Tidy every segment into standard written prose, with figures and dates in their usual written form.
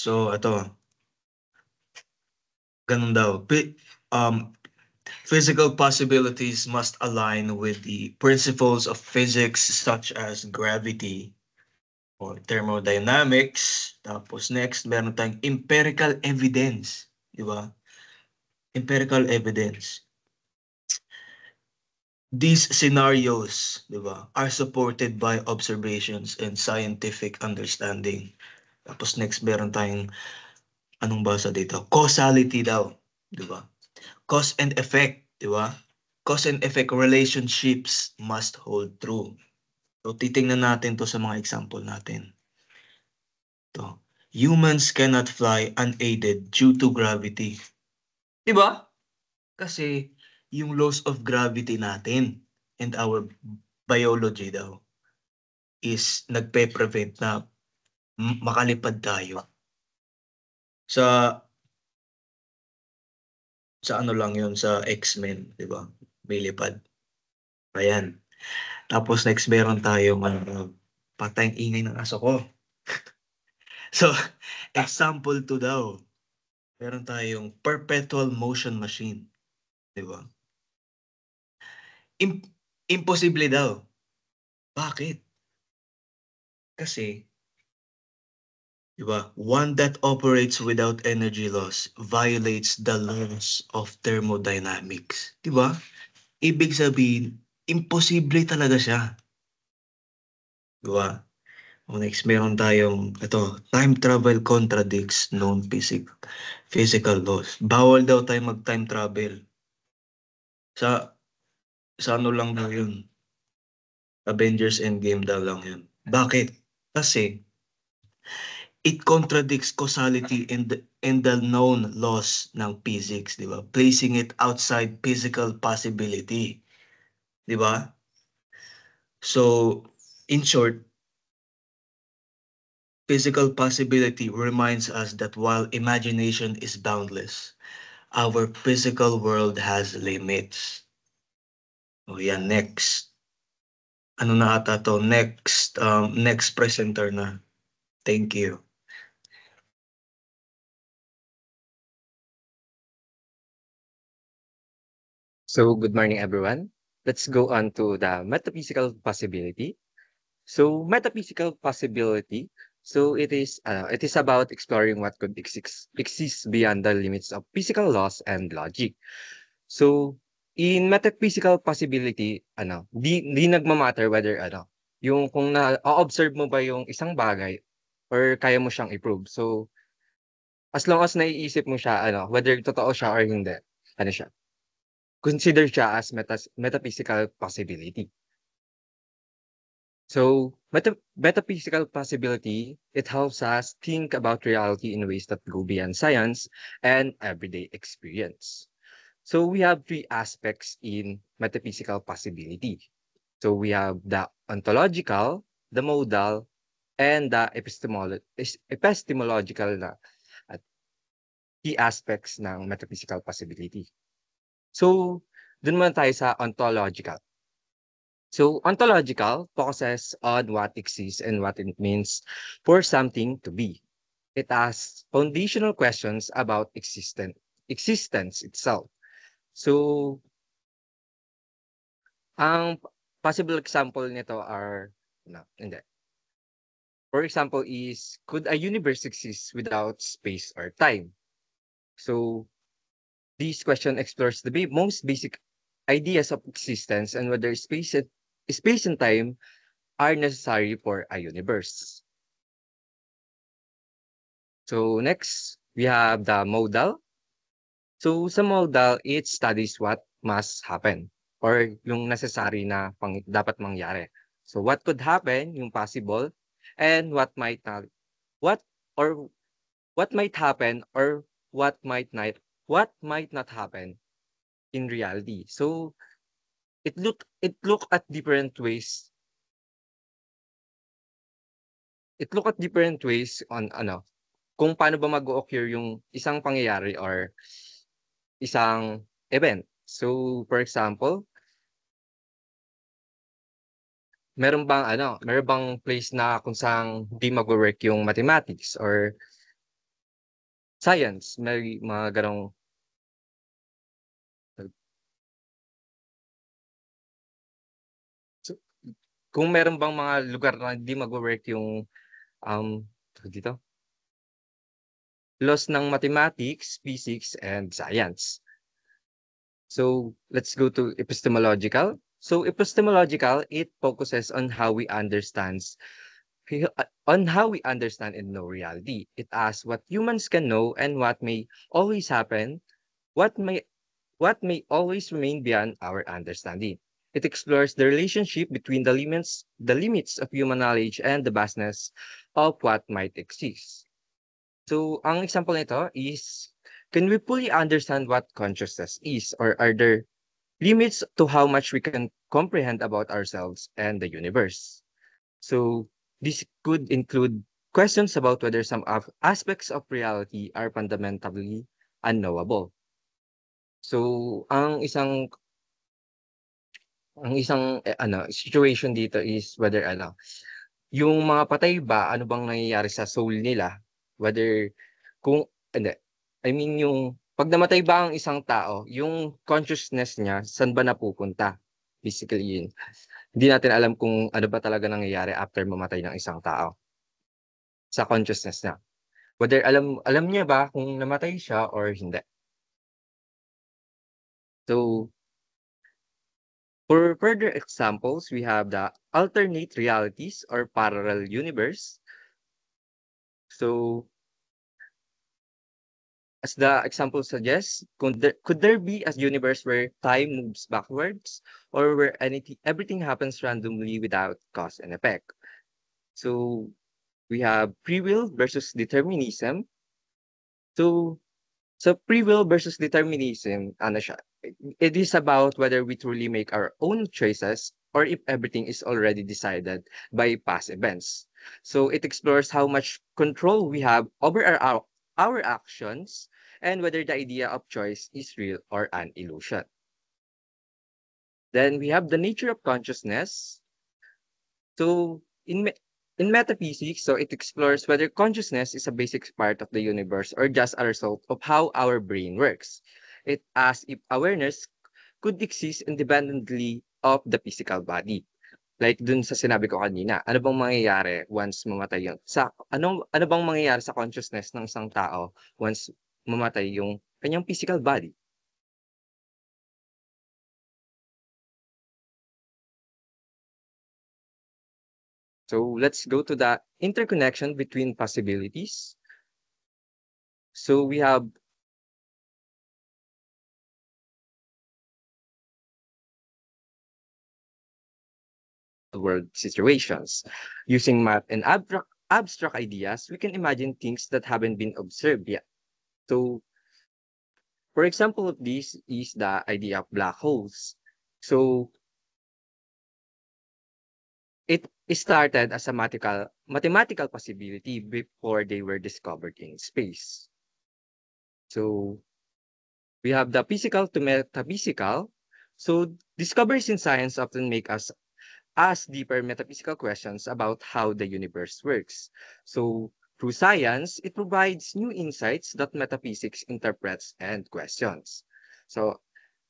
So, ito, ganun daw. Physical possibilities must align with the principles of physics such as gravity or thermodynamics. Tapos next, meron tayong empirical evidence. Di ba? Empirical evidence. These scenarios, di ba, are supported by observations and scientific understanding. Tapos next, meron tayong, anong basa dito? Causality daw, di ba? Cause and effect, di ba? Cause and effect relationships must hold true. So, titingnan natin to sa mga example natin. To. Humans cannot fly unaided due to gravity. Di ba? Kasi yung laws of gravity natin and our biology daw is nagpe-prevent na makalipad tayo. Sa ano lang yun, sa X-Men, di ba? May lipad. Ayan. Tapos next meron tayong patayang ingay ng aso ko. So, example 2 daw. Meron tayong perpetual motion machine. Di ba? Imposible daw. Bakit? Kasi, di ba, one that operates without energy loss violates the laws of thermodynamics. Di ba? Ibig sabihin, imposible talaga siya. Di ba? Next, meron tayong, ito, time travel contradicts known physical laws. Bawal daw tayo mag-time travel. Sa ano lang daw yun? Avengers Endgame daw lang yun. Bakit? Kasi, it contradicts causality in the known laws ng physics, di ba? Placing it outside physical possibility. Di ba? So, in short, physical possibility reminds us that while imagination is boundless, our physical world has limits. O yan, next. Ano na ata to? Next presenter na. Thank you. So, good morning, everyone. Let's go on to the metaphysical possibility. So, metaphysical possibility. So, it is about exploring what could exist beyond the limits of physical laws and logic. So, in metaphysical possibility, di nagmamatter whether yung kung na-observe mo ba yung isang bagay or kaya mo siyang i-prove. So, as long as naiisip mo siya, whether totoo siya or hindi, siya, consider siya as metaphysical possibility. So, metaphysical possibility, it helps us think about reality in ways that go beyond science and everyday experience. So, we have three aspects in metaphysical possibility. So, we have the ontological, the modal, and the epistemological na at key aspects ng metaphysical possibility. So, dun muna tayo sa ontological. So, ontological focuses on what exists and what it means for something to be. It asks foundational questions about existence itself. So, ang possible example nito are, hindi. For example is, could a universe exist without space or time? So, this question explores the most basic ideas of existence and whether space and time are necessary for a universe. So next, we have the modal. So sa modal, it studies what must happen or yung necessary na dapat mangyari. So what could happen, yung possible, and what might not, what or what might happen or what might not happen in reality. So it look at different ways. It look at different ways on kung paano ba mag-o-occur yung isang pangyayari or isang event. So, for example, meron bang place na kung saan di magwo-work yung mathematics or science, may mga ganong so, kung meron bang mga lugar na hindi magwo-work yung, tawag dito, laws ng mathematics, physics, and science. So, let's go to epistemological. So, epistemological, it focuses on how we understand and know reality. It asks what humans can know and what may always happen, what may what may always remain beyond our understanding. It explores the relationship between the limits of human knowledge and the vastness of what might exist. So, ang example nito is, can we fully understand what consciousness is, or are there limits to how much we can comprehend about ourselves and the universe? So, this could include questions about whether some of aspects of reality are fundamentally unknowable. So, ang isang situation dito is whether yung mga patay ba, ano bang nangyayari sa soul nila? Whether kung hindi, I mean yung 'pag namatay ba ang isang tao, yung consciousness niya saan ba napupunta? Basically yun. Hindi natin alam kung ano ba talaga nangyayari after mamatay ng isang tao, sa consciousness niya. Whether alam alam niya ba kung namatay siya or hindi. So, for further examples, we have the alternate realities or parallel universe. So, as the example suggests, could there be a universe where time moves backwards, or where everything happens randomly without cause and effect? So we have free will versus determinism. So free will versus determinism, ano siya? It is about whether we truly make our own choices or if everything is already decided by past events. So it explores how much control we have over our actions and whether the idea of choice is real or an illusion. Then we have the nature of consciousness. So in metaphysics, so it explores whether consciousness is a basic part of the universe or just a result of how our brain works. It asks if awareness could exist independently of the physical body. Like dun sa sinabi ko kanina, ano bang mangyayari once mamatay yun? Ano bang mangyayari sa consciousness ng isang tao once mamatay yung kanyang physical body? So let's go to the interconnection between possibilities. So we have world situations. Using math and abstract ideas, we can imagine things that haven't been observed yet. So, for example of this is the idea of black holes. So, it started as a mathematical possibility before they were discovered in space. So, we have the physical to metaphysical. So, discoveries in science often make us ask deeper metaphysical questions about how the universe works. So, through science, it provides new insights that metaphysics interprets and questions. So,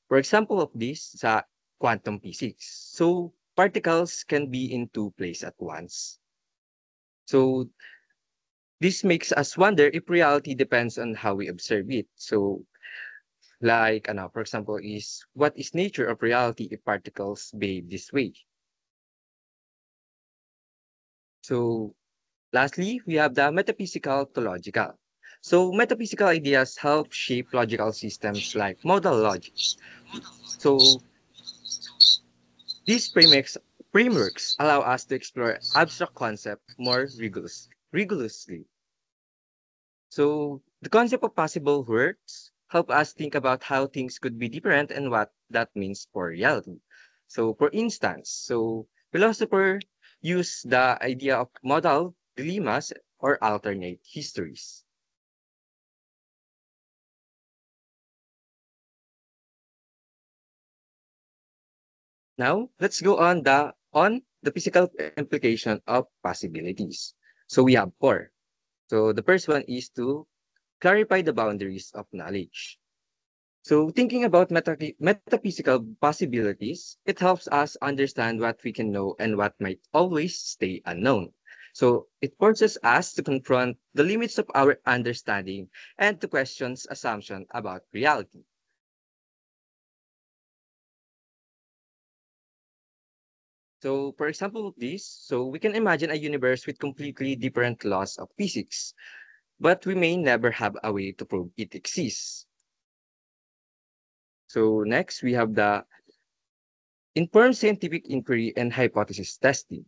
for example of this, sa quantum physics. So, particles can be in two places at once. So, this makes us wonder if reality depends on how we observe it. So, like, for example, is what is nature of reality if particles behave this way? So, lastly, we have the metaphysical to logical. So metaphysical ideas help shape logical systems like modal logic. So these frameworks allow us to explore abstract concepts more rigorously. So the concept of possible worlds help us think about how things could be different and what that means for reality. So for instance, philosopher use the idea of modal dilemmas or alternate histories. Now, let's go on the physical implication of possibilities. So we have four. So the first one is to clarify the boundaries of knowledge. So, thinking about metaphysical possibilities, it helps us understand what we can know and what might always stay unknown. So, it forces us to confront the limits of our understanding and to question assumption about reality. So, for example of this, so we can imagine a universe with completely different laws of physics, but we may never have a way to prove it exists. So, next we have the informed scientific inquiry and hypothesis testing.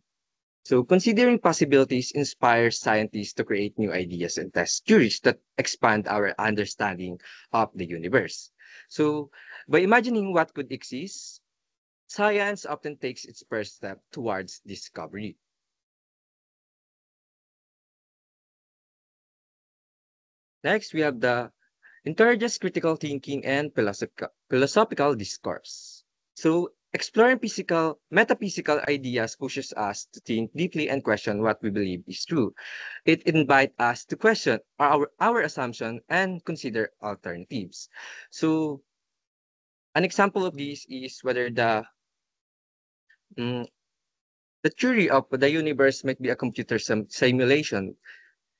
So, considering possibilities inspires scientists to create new ideas and test theories that expand our understanding of the universe. So, by imagining what could exist, science often takes its first step towards discovery. Next, we have the encourages critical thinking and philosophical discourse. So, exploring metaphysical ideas pushes us to think deeply and question what we believe is true. It invites us to question our assumption and consider alternatives. So, an example of this is whether mm, the theory of the universe might be a computer simulation.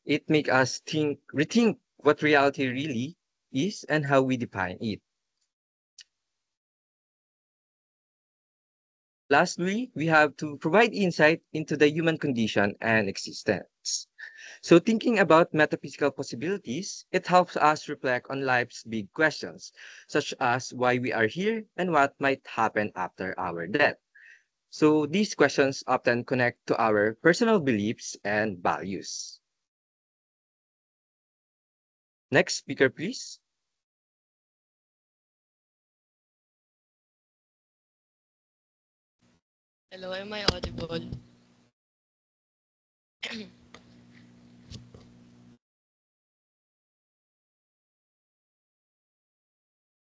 It makes us rethink what reality really is and how we define it. Lastly, we have to provide insight into the human condition and existence. So, thinking about metaphysical possibilities, it helps us reflect on life's big questions, such as why we are here and what might happen after our death. So, these questions often connect to our personal beliefs and values. Next speaker, please. Hello, am I audible?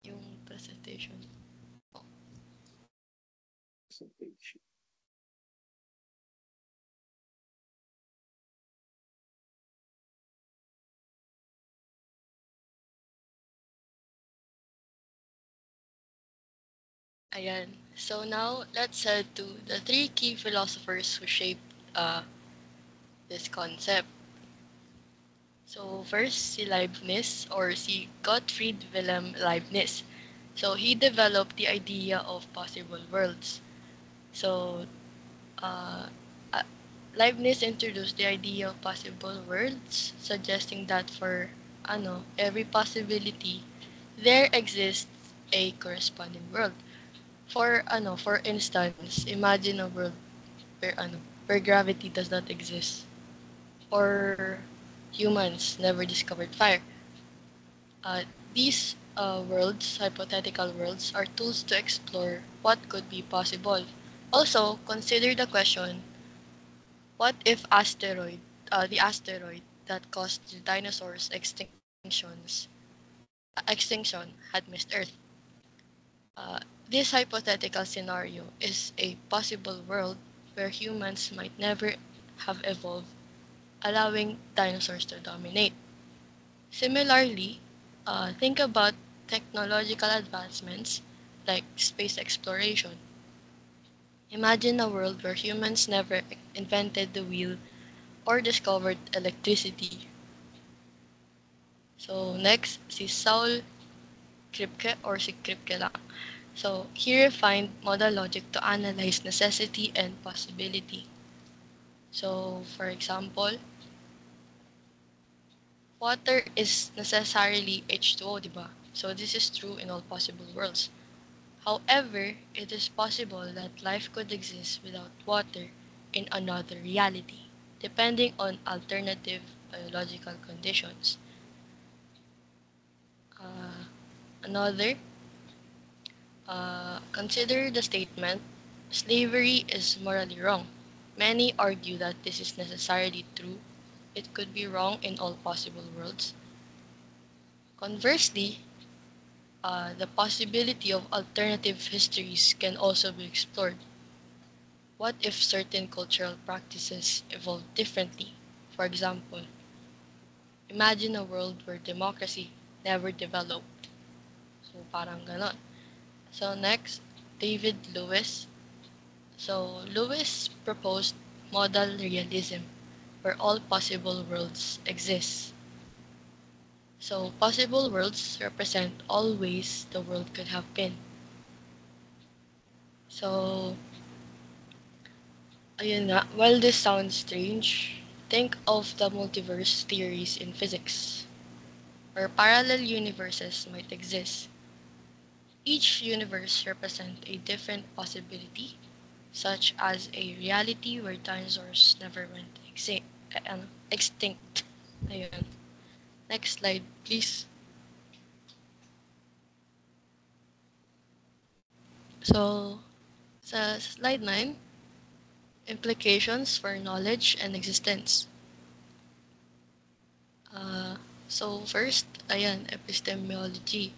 Yung presentation. Ayan. So now, let's head to the three key philosophers who shaped this concept. So first, si Leibniz or si Gottfried Wilhelm Leibniz. So he developed the idea of possible worlds. So uh, uh, Leibniz introduced the idea of possible worlds, suggesting that for every possibility, there exists a corresponding world. For instance, imagine a world where gravity does not exist, or humans never discovered fire. Uh, these worlds, hypothetical worlds, are tools to explore what could be possible. Also, consider the question: what if the asteroid that caused the dinosaurs' extinction had missed Earth? Uh, this hypothetical scenario is a possible world where humans might never have evolved, allowing dinosaurs to dominate. Similarly, think about technological advancements like space exploration. Imagine a world where humans never invented the wheel or discovered electricity. So next, si Saul Kripke or si Kripke lang. So he refined modal logic to analyze necessity and possibility. So for example, water is necessarily H2O, di ba? So this is true in all possible worlds. However, it is possible that life could exist without water in another reality, depending on alternative biological conditions. Uh, another, consider the statement, slavery is morally wrong. Many argue that this is necessarily true. It could be wrong in all possible worlds. Conversely, the possibility of alternative histories can also be explored. What if certain cultural practices evolved differently? For example, Imagine a world where democracy never developed. So parang ganon. So next, David Lewis. So Lewis proposed modal realism, where all possible worlds exist. So possible worlds represent all ways the world could have been. So ayun nga, while this sounds strange, think of the multiverse theories in physics, where parallel universes might exist. Each universe represents a different possibility, such as a reality where dinosaurs never went extinct. Ayun. Next slide, please. So, sa slide 9, implications for knowledge and existence. Uh, so first, ayan, epistemology.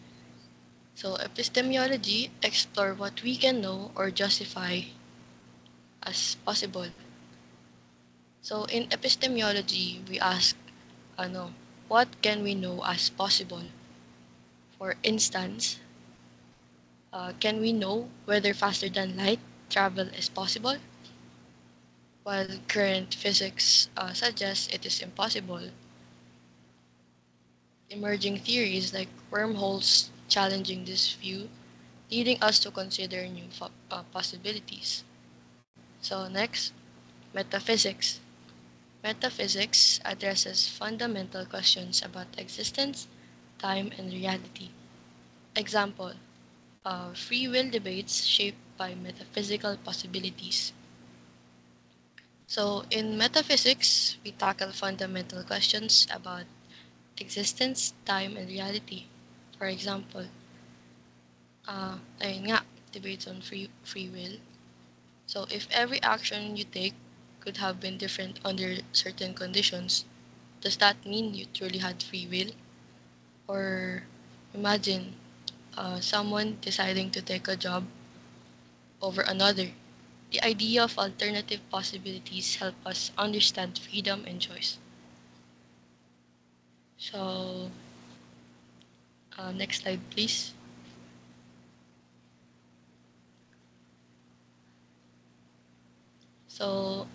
So epistemology explore what we can know or justify as possible. So in epistemology, we ask, ano, what can we know as possible? For instance, can we know whether faster than light travel is possible? While current physics suggests it is impossible, emerging theories like wormholes challenging this view, leading us to consider new possibilities. So next, metaphysics. Metaphysics addresses fundamental questions about existence, time, and reality. Example, free will debates shaped by metaphysical possibilities. So, in metaphysics, we tackle fundamental questions about existence, time, and reality. For example, ayun nga, debates on free will. So, if every action you take could have been different under certain conditions, does that mean you truly had free will? Or imagine someone deciding to take a job over another. The idea of alternative possibilities help us understand freedom and choice. So, next slide, please. So,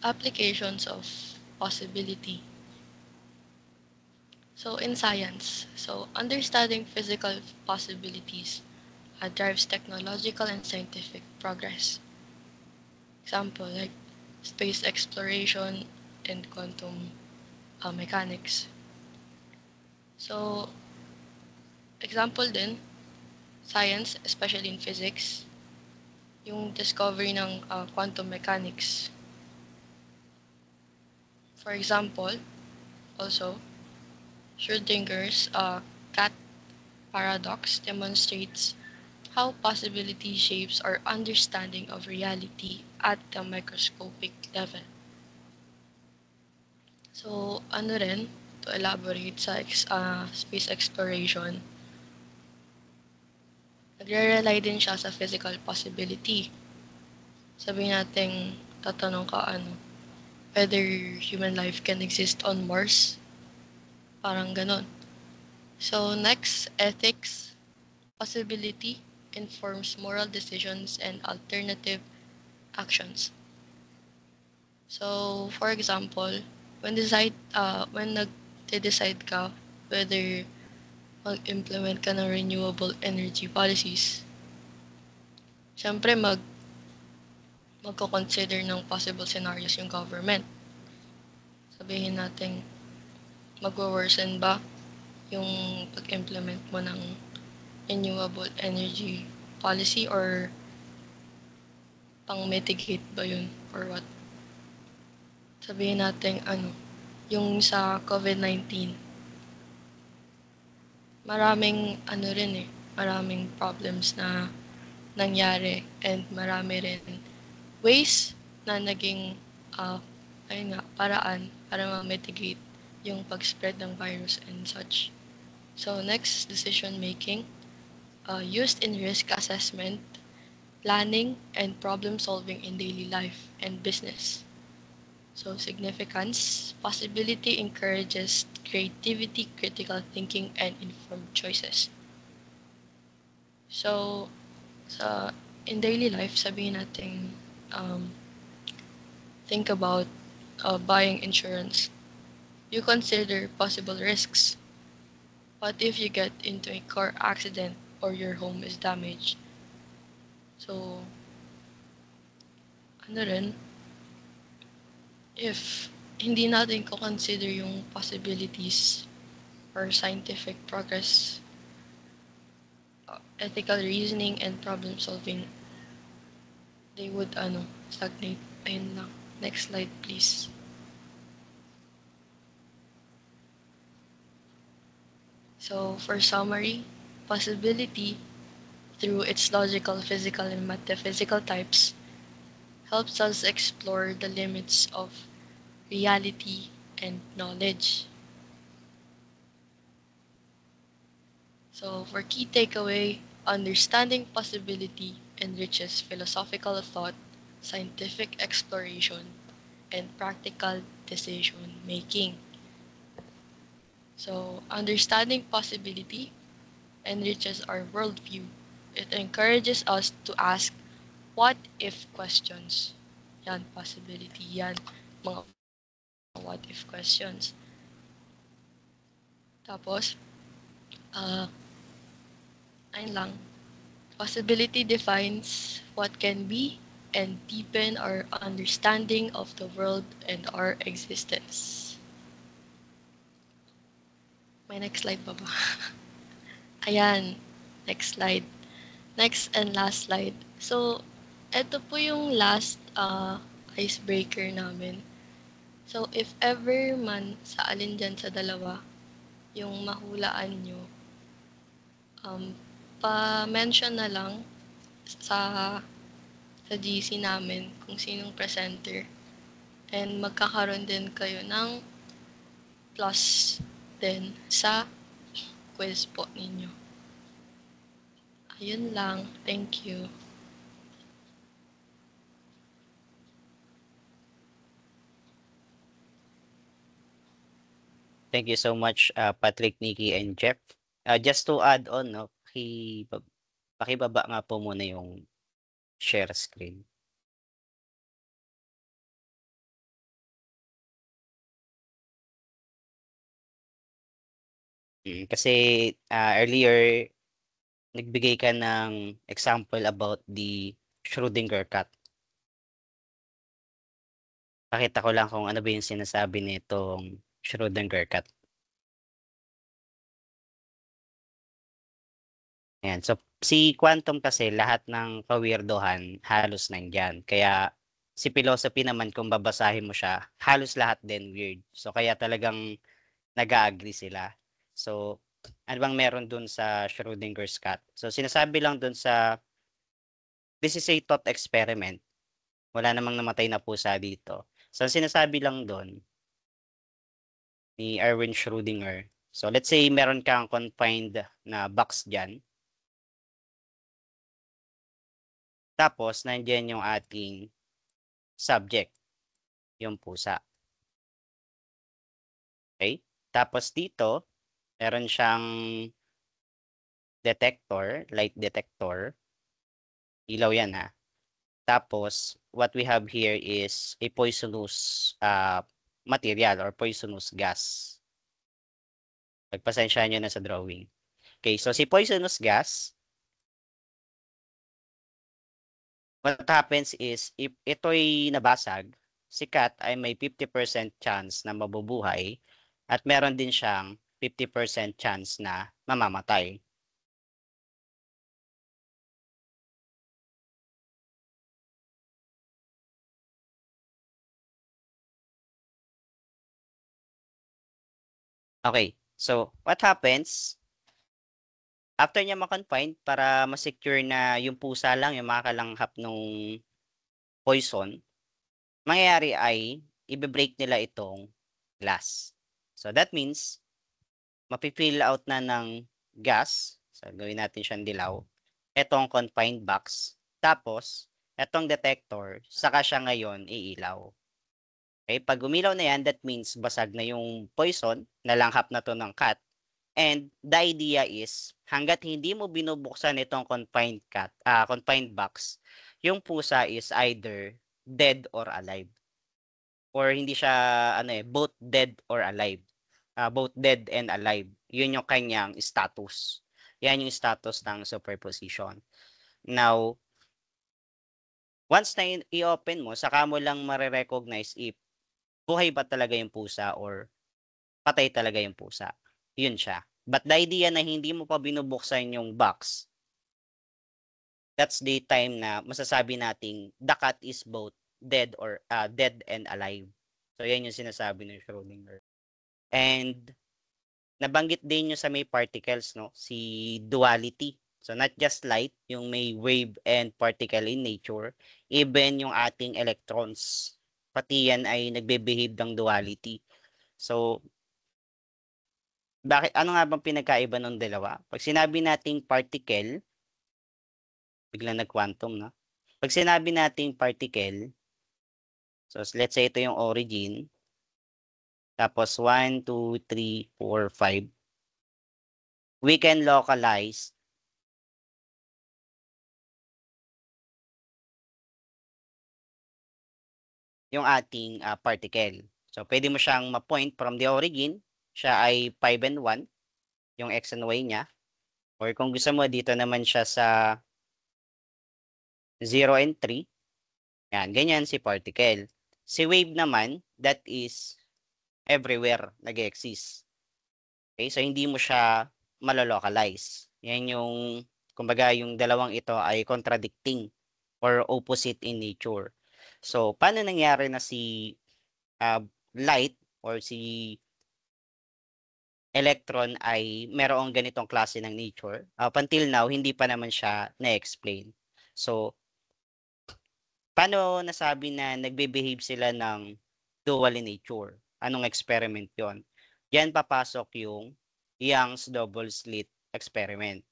applications of possibility. So, in science, so understanding physical possibilities drives technological and scientific progress. Example, like space exploration and quantum mechanics. So, example din, science, especially in physics, yung discovery ng quantum mechanics. For example, also, Schrodinger's cat paradox demonstrates how possibility shapes our understanding of reality at the microscopic level. So, ano rin, to elaborate sa space exploration, nagre-rely din siya sa physical possibility. Sabihin natin, tatanong ka whether human life can exist on Mars. Parang ganon. So next, ethics. Possibility informs moral decisions and alternative actions. So, for example, when nag-decide ka whether mag-implement ka ng renewable energy policies, syempre magko-consider ng possible scenarios yung government. Sabihin natin, magwo-worsen ba yung pag-implement mo ng renewable energy policy or pang-mitigate ba yun or what? Sabihin natin yung sa COVID-19, maraming maraming problems na nangyari and marami rin ways na naging paraan para ma-mitigate yung pag-spread ng virus and such. So next, decision making, used in risk assessment, planning, and problem solving in daily life and business. So significance, possibility encourages creativity, critical thinking, and informed choices. So, in daily life, sabihin natin, think about buying insurance. You consider possible risks. What if you get into a car accident or your home is damaged? So, ano rin, if hindi natin ko consider yung possibilities or scientific progress, ethical reasoning and problem solving, they would stagnate. Ayun lang. Next slide, please. So, for summary, possibility, through its logical, physical, and metaphysical types, helps us explore the limits of reality and knowledge. So, for key takeaway, understanding possibility enriches philosophical thought, scientific exploration, and practical decision making. So, understanding possibility enriches our worldview. It encourages us to ask what if questions. Yan, possibility yan. Mga what if questions. Tapos, ayun lang. Possibility defines what can be and deepen our understanding of the world and our existence. May next slide pa ba? Ayan, next slide. Next and last slide. So, eto po yung last icebreaker namin. So, if ever man sa alin dyan sa dalawa, yung mahulaan nyo, pa-mention na lang sa GC namin kung sinong presenter. And magkakaroon din kayo ng plus din sa quiz po ninyo. Ayun lang. Thank you. Thank you so much, Patrick, Nikki, and Jeff. Just to add on, no, pakibaba nga po muna yung share screen. Kasi earlier, nagbigay ka ng example about the Schrödinger cat. Pakita ko lang kung ano ba yung sinasabi nitong Schrödinger cat. Ayan. So, si quantum kasi lahat ng kawirdohan halos nandyan. Kaya si philosophy naman kung babasahin mo siya, halos lahat din weird. So, kaya talagang nag-agree sila. So, ano bang meron dun sa Schrödinger's cat? So, sinasabi lang dun sa this is a thought experiment. Wala namang namatay na pusa dito. So, ang sinasabi lang dun ni Erwin Schrödinger. So, let's say meron kang confined na box dyan. Tapos, nandiyan yung ating subject, yung pusa. Okay? Tapos dito, meron siyang detector, light detector. Ilaw yan ha. Tapos, what we have here is a poisonous material or poisonous gas. Pagpasensyahan nyo na sa drawing. Okay, so si poisonous gas, what happens is, if ito'y nabasag, si Cat ay may 50% chance na mabubuhay at meron din siyang 50% chance na mamamatay. Okay, so what happens, after niya ma-confine, para ma-secure na yung pusa lang yung makakalanghap nung poison, mangyayari ay i-break nila itong glass. So that means, mapifill out na ng gas. So gawin natin siyang dilaw. Etong confined box. Tapos, etong detector, saka siya ngayon iilaw. Okay, pag umilaw na yan, that means basag na yung poison, nalanghap na to ng cat. And the idea is, hanggat hindi mo binubuksan itong confined box, yung pusa is either dead or alive. Or hindi siya, both dead or alive. Both dead and alive. Yun yung kanyang status. Yan yung status ng superposition. Now, once na i-open mo, saka mo lang marirecognize if buhay ba talaga yung pusa or patay talaga yung pusa. Yun siya. But the idea na hindi mo pa binubuksan yung box, that's the time na masasabi nating the cat is both dead or dead and alive. So yan yung sinasabi ng Schrödinger. And nabanggit din yung sa may particles, no? Si duality. So not just light, yung may wave and particle in nature, even yung ating electrons. Pati yan ay nagbe-behave ng duality. So, ano nga bang pinagkaiba ng dalawa? Pag sinabi nating particle, biglang nag-quantum, no? Pag sinabi nating particle, so let's say ito yung origin, tapos 1, 2, 3, 4, 5, we can localize yung ating particle. So, pwede mo siyang ma-point from the origin. Siya ay 5 and 1, yung x and y niya. Or kung gusto mo, dito naman siya sa 0 and 3. Yan, ganyan si particle. Si wave naman, that is everywhere nag-exist. Okay, so hindi mo siya malolocalize. Yan yung, kumbaga, yung dalawang ito ay contradicting or opposite in nature. So, paano nangyari na si light or si electron ay merong ganitong klase ng nature? Up until now, hindi pa naman siya na-explain. So, paano nasabi na nagbe-behave sila ng dual in nature? Anong experiment yon? Yan papasok yung Young's double slit experiment.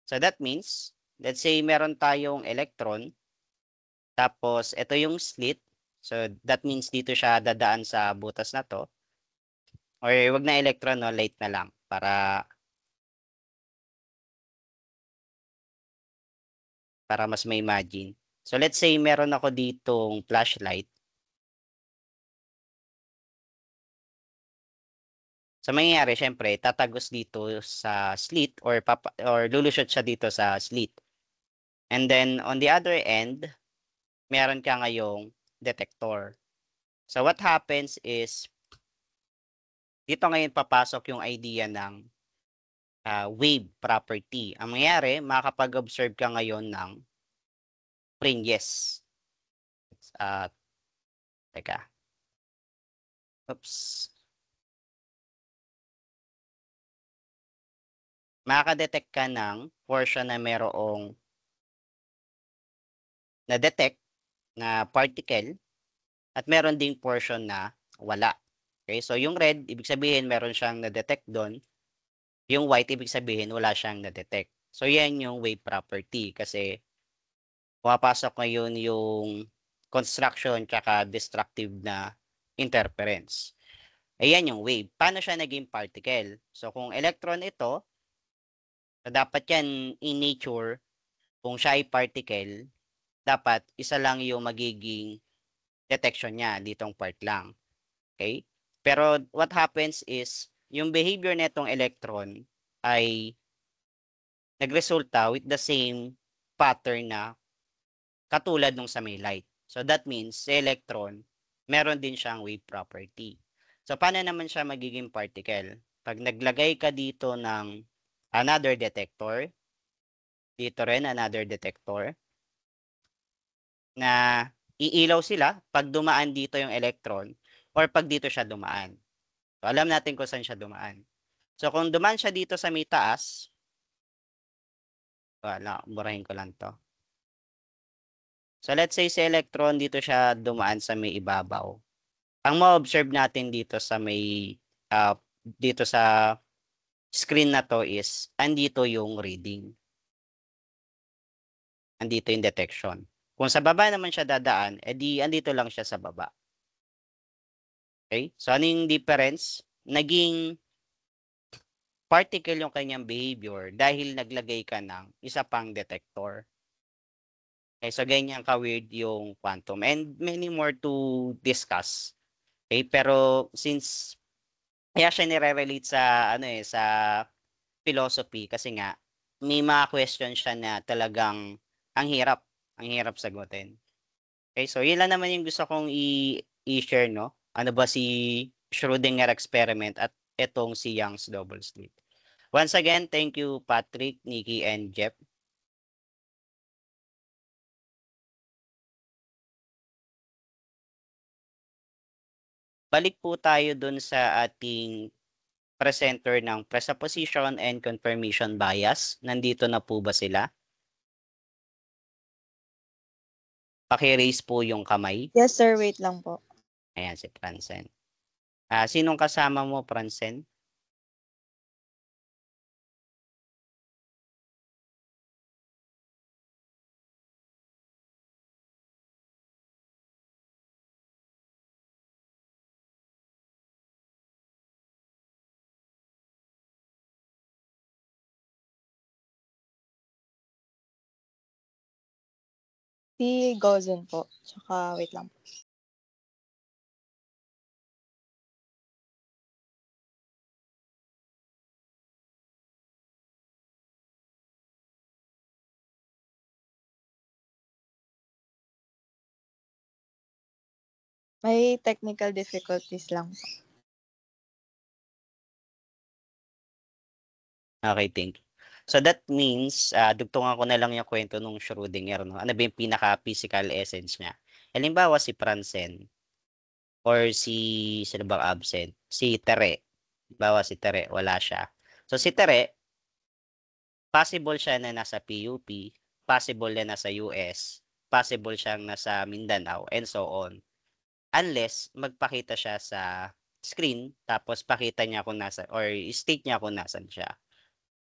So that means, let's say meron tayong electron, tapos ito yung slit. So that means dito siya dadaan sa butas na to. Or wag na electron, no, light na lang para mas may imagine. So let's say meron ako ditong flashlight. So mangyayari, syempre, tatagos dito sa slit or lulusot siya dito sa slit. And then on the other end, meron ka ngayong detector. So what happens is, dito ngayon papasok yung idea ng wave property. Ang mangyayari, makakapag-observe ka ngayon ng fringes. Teka. Oops. Makaka-detect ka ng portion na merong na-detect na particle at meron ding portion na wala. Okay, so yung red, ibig sabihin meron siyang na-detect doon. Yung white, ibig sabihin wala siyang na-detect. So yan yung wave property kasi pumapasok ngayon yung construction tsaka destructive na interference. Ayan yung wave. Paano siya naging particle? So kung electron ito, dapat yan in nature, kung siya ay particle, dapat isa lang yung magiging detection niya, ditong part lang. Okay? Pero what happens is, yung behavior netong electron ay nagresulta with the same pattern na katulad nung sa may light. So that means, sa electron, meron din siyang wave property. So paano naman siya magiging particle? Pag naglagay ka dito ng another detector, dito rin another detector, na iilaw sila pag dumaan dito yung electron or pag dito siya dumaan. So alam natin kung saan siya dumaan. So kung dumaan siya dito sa may taas, wala, burahin ko lang to. So let's say si electron dito siya dumaan sa may ibabaw. Ang ma-observe natin dito sa may dito sa screen na to is andito yung reading. andito yung detection. Kung sa baba naman siya dadaan, edi andito lang siya sa baba. Okay? So, ano yung difference? Naging particle yung kanyang behavior dahil naglagay ka ng isa pang detector. Okay, so ganyan ka-weird yung quantum and many more to discuss. Okay, pero since kaya siya nire-relate sa sa philosophy kasi nga may mga question siya na talagang ang hirap sagutin. Okay, so yun lang naman yung gusto kong i-share, no? Ano ba si Schrödinger experiment at etong si Young's double slit. Once again, thank you Patrick, Nikki, and Jeff. Balik po tayo dun sa ating presenter ng presupposition and confirmation bias. Nandito na po ba sila? Paki-raise po yung kamay. Yes, sir. Wait lang po. Ayan si Francen. Sinong kasama mo, Francen? Si Gozen po. Tsaka, wait lang po. May technical difficulties lang po. Okay, thank you. So that means, dugtungan ko na lang yung kwento nung Schrödinger, no? Ano ba yung pinaka-physical essence niya? Halimbawa si Francen or sino bang absent? Si Tere. Halimbawa si Tere, wala siya. So si Tere, possible siya na nasa PUP, possible na nasa US, possible siyang nasa Mindanao, and so on. Unless magpakita siya sa screen, tapos pakita niya kung nasa, or state niya kung nasan siya.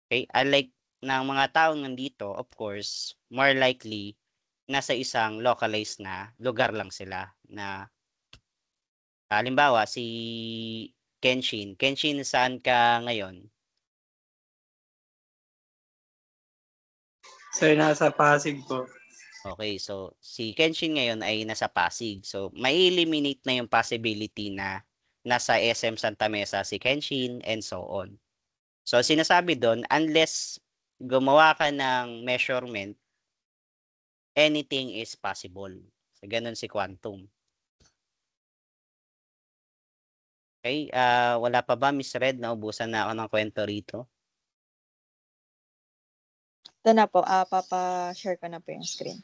Okay? Unlike ng mga taong nandito, of course, more likely, nasa isang localized na lugar lang sila na halimbawa, si Kenshin. Kenshin, saan ka ngayon? Sir, nasa Pasig po. Okay, so si Kenshin ngayon ay nasa Pasig. So, may eliminate na yung possibility na nasa SM Santa Mesa si Kenshin and so on. So, sinasabi doon, unless gumawa ka ng measurement, anything is possible. So, ganun si quantum. Okay, wala pa ba, Miss Red? Naubusan na ako ng kwento rito. Ito na po. Papa-share ko na po yung screen.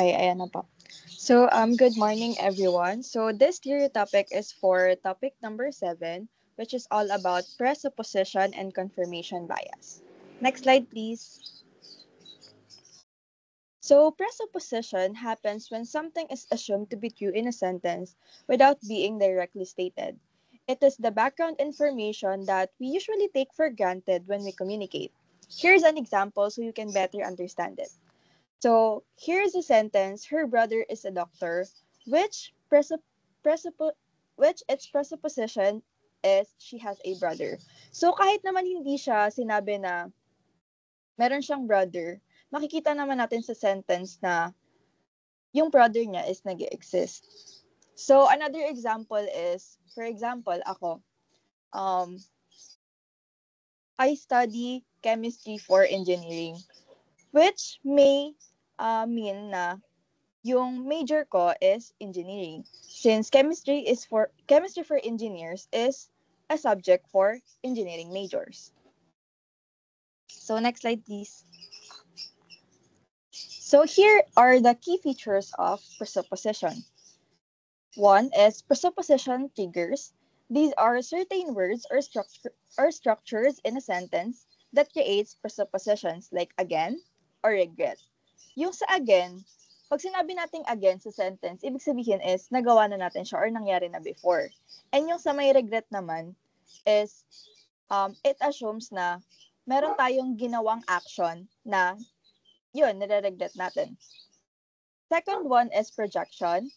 Okay, ayan na po. So, good morning, everyone. So, this theory topic is for topic number 7, which is all about presupposition and confirmation bias. Next slide, please. So, presupposition happens when something is assumed to be true in a sentence without being directly stated. It is the background information that we usually take for granted when we communicate. Here's an example so you can better understand it. So here's a sentence: her brother is a doctor, which presupp- which its presupposition is she has a brother. So kahit naman hindi siya sinabi na meron siyang brother, makikita naman natin sa sentence na yung brother niya is nag-exist. So another example is, for example, ako, um, I study chemistry for engineering, which may mean na yung major ko is engineering, since chemistry for engineers is a subject for engineering majors. So next slide, please. So here are the key features of presupposition. One is presupposition triggers. These are certain words or structures in a sentence that creates presuppositions like again or regret. Yung sa again, pag sinabi nating again sa sentence, ibig sabihin is nagawa na natin siya or nangyari na before. And yung sa may regret naman is it assumes na meron tayong ginawang action na yun, nire-regret natin. Second one is projection.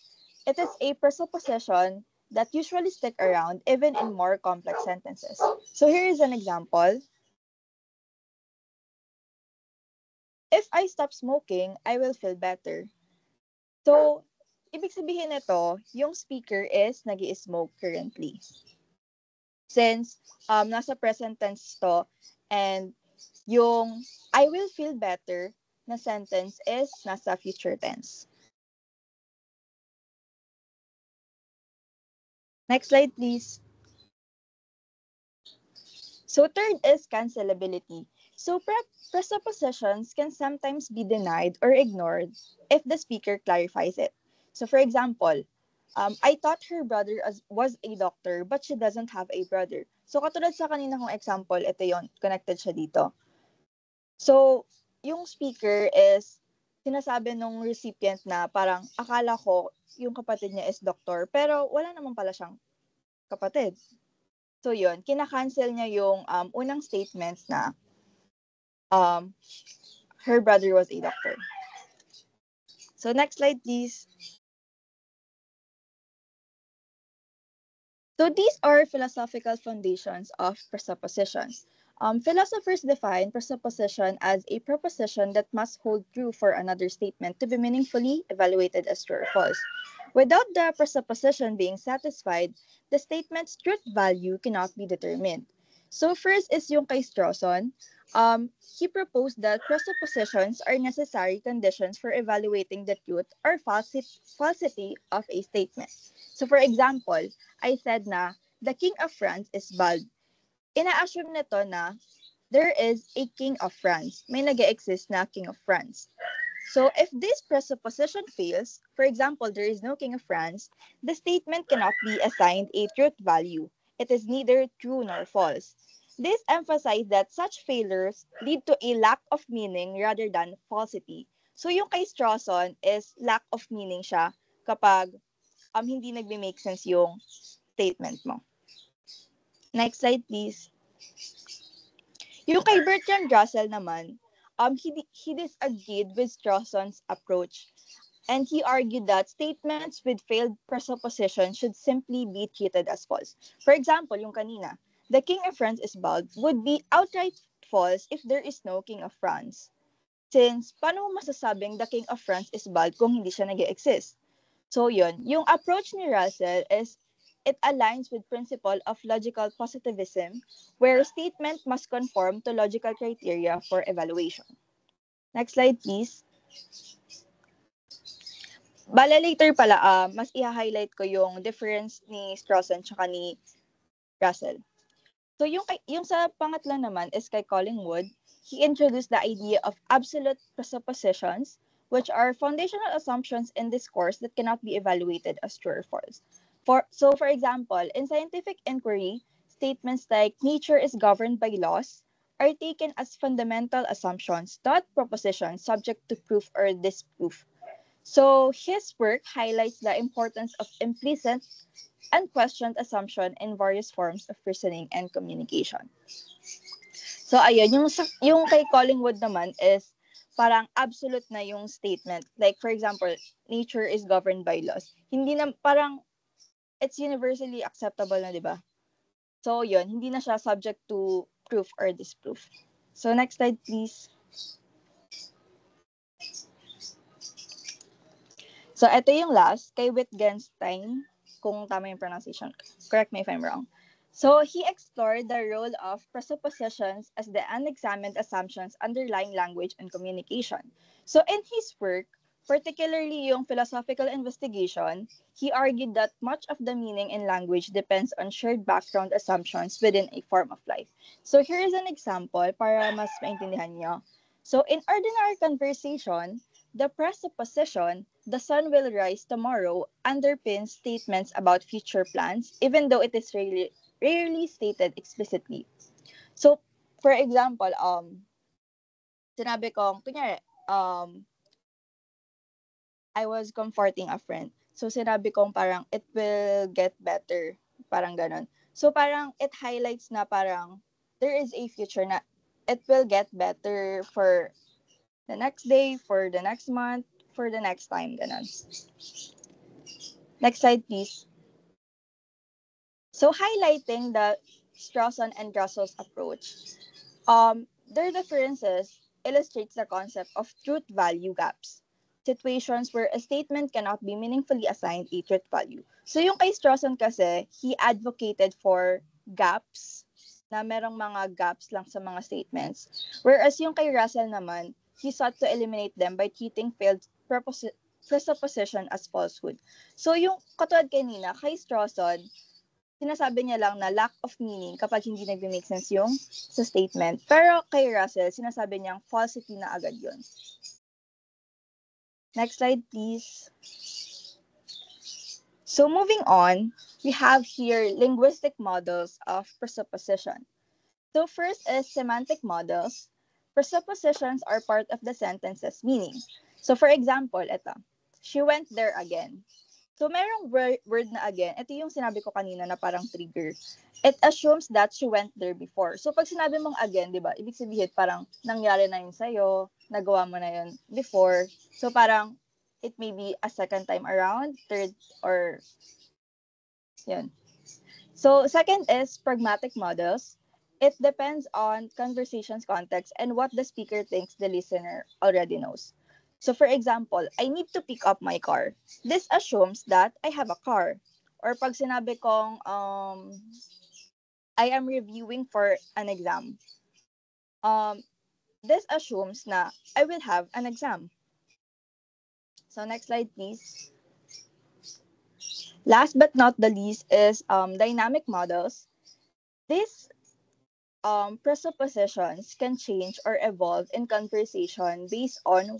It is a presupposition that usually stick around even in more complex sentences. So here is an example. If I stop smoking, I will feel better. So, ibig sabihin nito, yung speaker is nag-i-smoke currently. Since nasa present tense to, and yung I will feel better na sentence is nasa future tense. Next slide, please. So third is cancelability. So presuppositions can sometimes be denied or ignored if the speaker clarifies it. So for example, I thought her brother was a doctor but she doesn't have a brother. So katulad sa kanina kong example, ito yon, connected siya dito. So yung speaker is sinasabi nung recipient na parang akala ko yung kapatid niya is doctor pero wala naman pala siyang kapatid. So yun, kina-cancel niya yung unang statement na her brother was a doctor. So next slide, please. So these are philosophical foundations of presuppositions. Philosophers define presupposition as a proposition that must hold true for another statement to be meaningfully evaluated as true or false. Without the presupposition being satisfied, the statement's truth value cannot be determined. So first is yung kay Strawson. He proposed that presuppositions are necessary conditions for evaluating the truth or falsity of a statement. So for example, I said na the King of France is bald. Ina-assume nito na there is a King of France. May nag-exist na King of France. So if this presupposition fails, for example, there is no King of France, the statement cannot be assigned a truth value. It is neither true nor false. This emphasizes that such failures lead to a lack of meaning rather than falsity. So yung kay Strawson is lack of meaning siya kapag hindi nagbe-make sense yung statement mo. Next slide, please. Yung kay Bertrand Russell naman, he disagreed with Strawson's approach. And he argued that statements with failed presupposition should simply be treated as false. For example, yung kanina, the King of France is bald would be outright false if there is no King of France. Since, paano mo masasabing the King of France is bald kung hindi siya nag-exist? So yun, yung approach ni Russell is it aligns with principle of logical positivism where statement must conform to logical criteria for evaluation. Next slide, please. Bale later pala, mas i-highlight ko yung difference ni Strawson tsaka ni Russell. So yung sa pangatlo naman is kay Collingwood. He introduced the idea of absolute presuppositions, which are foundational assumptions in discourse that cannot be evaluated as true or false. For example, in scientific inquiry, statements like nature is governed by laws are taken as fundamental assumptions, not propositions subject to proof or disproof. So his work highlights the importance of implicit and questioned assumption in various forms of reasoning and communication. So ayun, yung kay Collingwood naman is parang absolute na yung statement. Like for example, nature is governed by laws. Hindi na parang it's universally acceptable na, 'di ba? So yun, hindi na siya subject to proof or disproof. So next slide please. So ito yung last kay Wittgenstein, kung tama yung pronunciation. Correct me if I'm wrong. So he explored the role of presuppositions as the unexamined assumptions underlying language and communication. So in his work, particularly yung philosophical investigation, he argued that much of the meaning in language depends on shared background assumptions within a form of life. So here is an example para mas maintindihan nyo. So in ordinary conversation, the presupposition, the sun will rise tomorrow, underpins statements about future plans, even though it is rarely stated explicitly. So, for example, sinabi kong, kunyari, I was comforting a friend. So, sinabi kong parang, it will get better. Parang ganon. So, parang, it highlights na parang, there is a future na it will get better for the next day, for the next month, for the next time. Ganon. Next slide, please. So, highlighting the Strawson and Russell's approach, their differences illustrates the concept of truth value gaps. Situations where a statement cannot be meaningfully assigned a truth value. So yung kay Strawson kasi, he advocated for gaps, na merong mga gaps lang sa mga statements. Whereas yung kay Russell naman, he sought to eliminate them by treating failed presupposition as falsehood. So yung katulad kay Nina, kay Strawson, sinasabi niya lang na lack of meaning kapag hindi nag-make sense yung sa statement. Pero kay Russell, sinasabi niyang falsity na agad yun. Next slide, please. So moving on, we have here linguistic models of presupposition. So first is semantic models. Presuppositions are part of the sentence's meaning. So for example, ito, she went there again. So merong word na again, ito yung sinabi ko kanina na parang trigger. It assumes that she went there before. So pag sinabi mong again, di ba, ibig sabihin parang nangyari na yun sa'yo, nagawa mo na yun before. So parang it may be a second time around, third, or yun. So second is pragmatic models. It depends on conversation's context and what the speaker thinks the listener already knows. So for example, I need to pick up my car. This assumes that I have a car. Or pag sinabi kong I am reviewing for an exam. This assumes na I will have an exam. So next slide please. Last but not the least is dynamic models. These presuppositions can change or evolve in conversation based on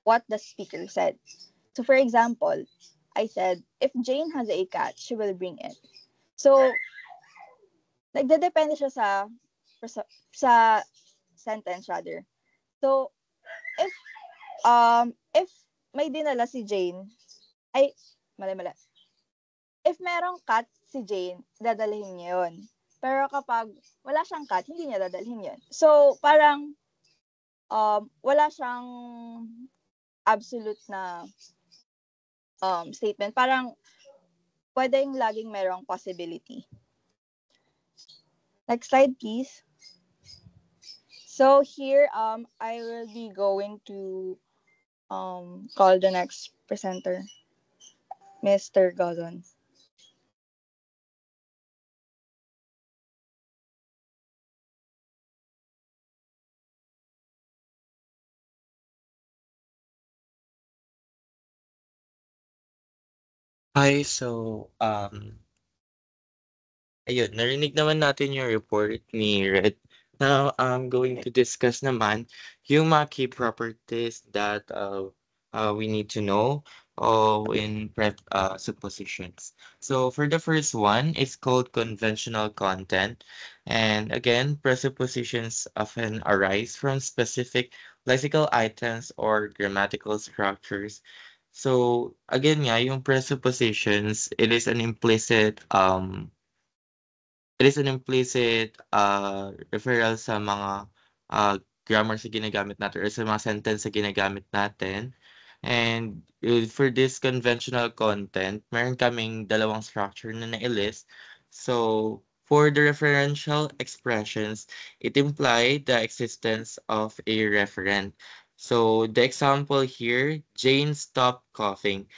what the speaker said. So for example, I said, if Jane has a cat, she will bring it. So, nagdedepende siya sa sentence rather. So, if may dinala si Jane, ay, mali. If merong cat si Jane, dadalhin niya yun. Pero kapag wala siyang cat, hindi niya dadalhin yun. So, parang wala siyang absolute na statement. Parang pwedeng laging merong possibility. Next slide, please. So here, I will be going to call the next presenter, Mr. Gozon. Hi, so, ayun, narinig naman natin yung report ni Red. Now, I'm going to discuss naman yung mga key properties that we need to know in suppositions. So for the first one, it's called conventional content. And again, presuppositions often arise from specific lexical items or grammatical structures So, again nga, yung presuppositions, it is an implicit referral sa mga grammar sa ginagamit natin or sa mga sentence sa ginagamit natin. And for this conventional content, meron kaming dalawang structure na nailist. So, for the referential expressions, it implied the existence of a referent. So, the example here, Jane stopped coughing.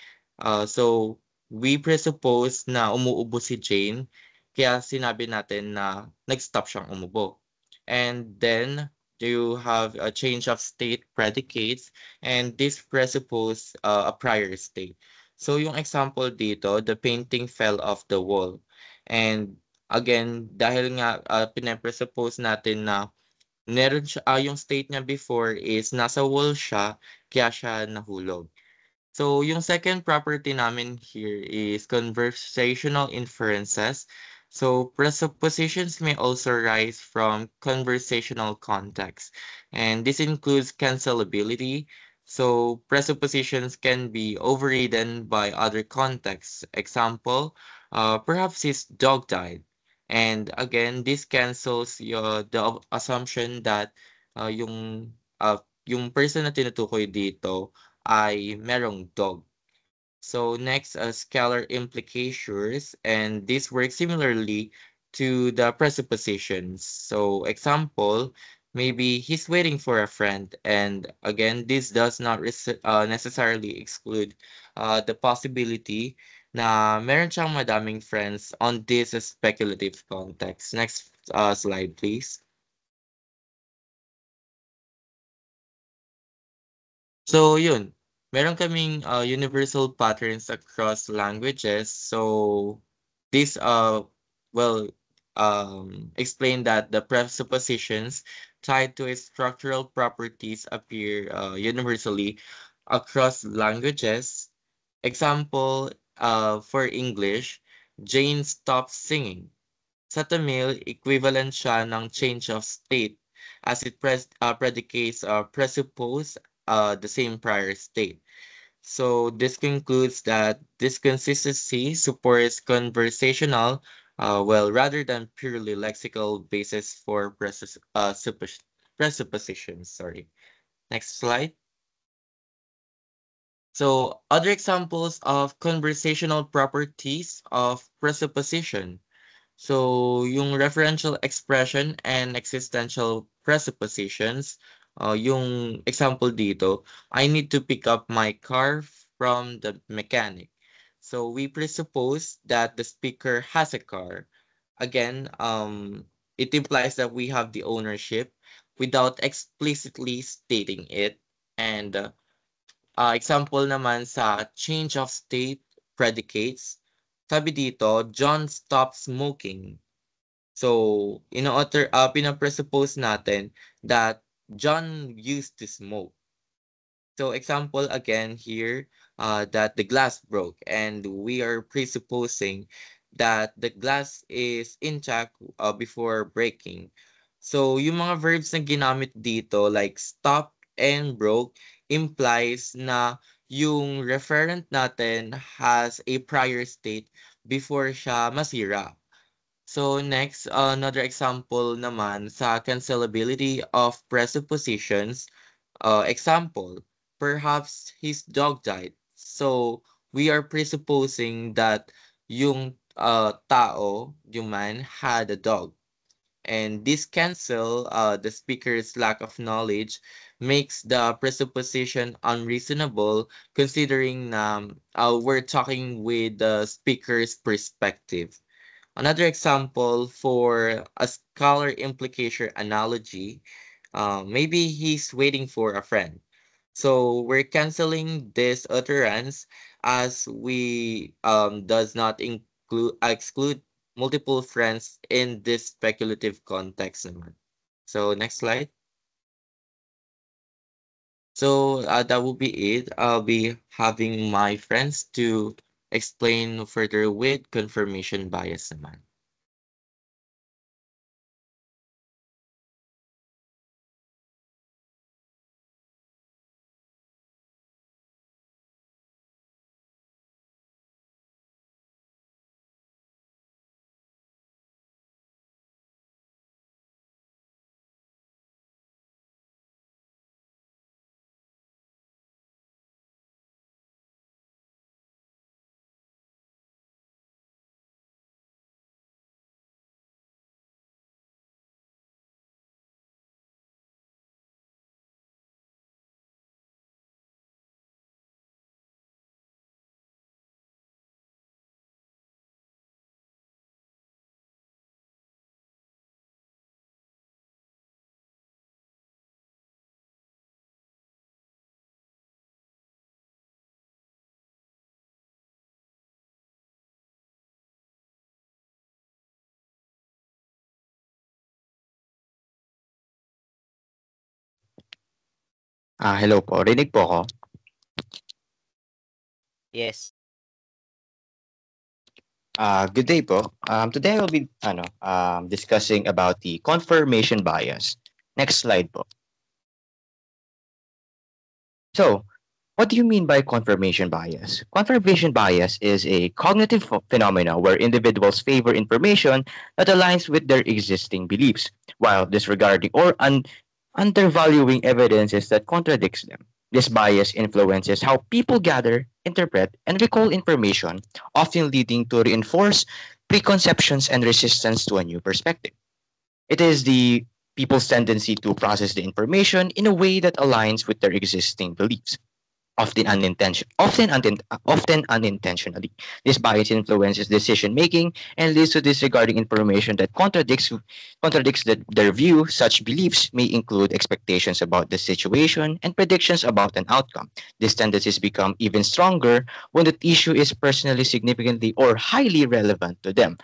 So, we presuppose na umuubo si Jane kaya sinabi natin na nag-stop siyang umubo. And then you have a change of state predicates and this presuppose a prior state. So yung example dito, the painting fell off the wall. And again, dahil nga pinapresuppose natin na meron siya, yung state niya before is nasa wall siya, kaya siya nahulog. So, yung second property namin here is conversational inferences. So, presuppositions may also rise from conversational context, and this includes cancelability. So, presuppositions can be overridden by other contexts. Example, perhaps his dog died. And again, this cancels the assumption that yung person na tinutukoy dito ay merong dog. So next, scalar implications, and this works similarly to the presuppositions. So example, maybe he's waiting for a friend, and again, this does not necessarily exclude the possibility na meron siyang madaming friends on this speculative context. Next slide, please. So yun, meron kaming universal patterns across languages. So this well explain that the presuppositions tied to its structural properties appear universally across languages. Example, for English, Jane stopped singing. Sa Tamil, equivalent siya ng change of state as it predicates presuppose the same prior state. So this concludes that this consistency supports conversational, rather than purely lexical basis for presuppositions. Sorry. Next slide. So other examples of conversational properties of presupposition. So, yung referential expression and existential presuppositions, yung example dito, I need to pick up my car from the mechanic. So, we presuppose that the speaker has a car. Again, it implies that we have the ownership without explicitly stating it. And example naman sa change of state predicates, sabi dito, John stopped smoking. So, pinapresuppose natin that John used to smoke. So, example again here, that the glass broke and we are presupposing that the glass is intact before breaking. So, yung mga verbs na ginamit dito like stop and broke implies na yung referent natin has a prior state before siya masira. So next, another example naman sa cancelability of presuppositions. Example, perhaps his dog died. So we are presupposing that yung tao, yung man, had a dog. And this cancel the speaker's lack of knowledge makes the presupposition unreasonable considering we're talking with the speaker's perspective. Another example for a scholar implication analogy, maybe he's waiting for a friend. So we're canceling this utterance as we does not include exclude multiple friends in this speculative context naman. So next slide. So that will be it. I'll be having my friends to explain further with confirmation bias naman. Hello po, rinig po ako. Yes. Good day po. Today I will be discussing about the confirmation bias. Next slide po. So, what do you mean by confirmation bias? Confirmation bias is a cognitive phenomena where individuals favor information that aligns with their existing beliefs, while disregarding or undervaluing evidences that contradicts them. This bias influences how people gather, interpret, and recall information, often leading to reinforced preconceptions and resistance to a new perspective. It is the people's tendency to process the information in a way that aligns with their existing beliefs often unintentionally. This bias influences decision making and leads to disregarding information that contradicts their view. Such beliefs may include expectations about the situation and predictions about an outcome. These tendencies become even stronger when the issue is personally significantly or highly relevant to them.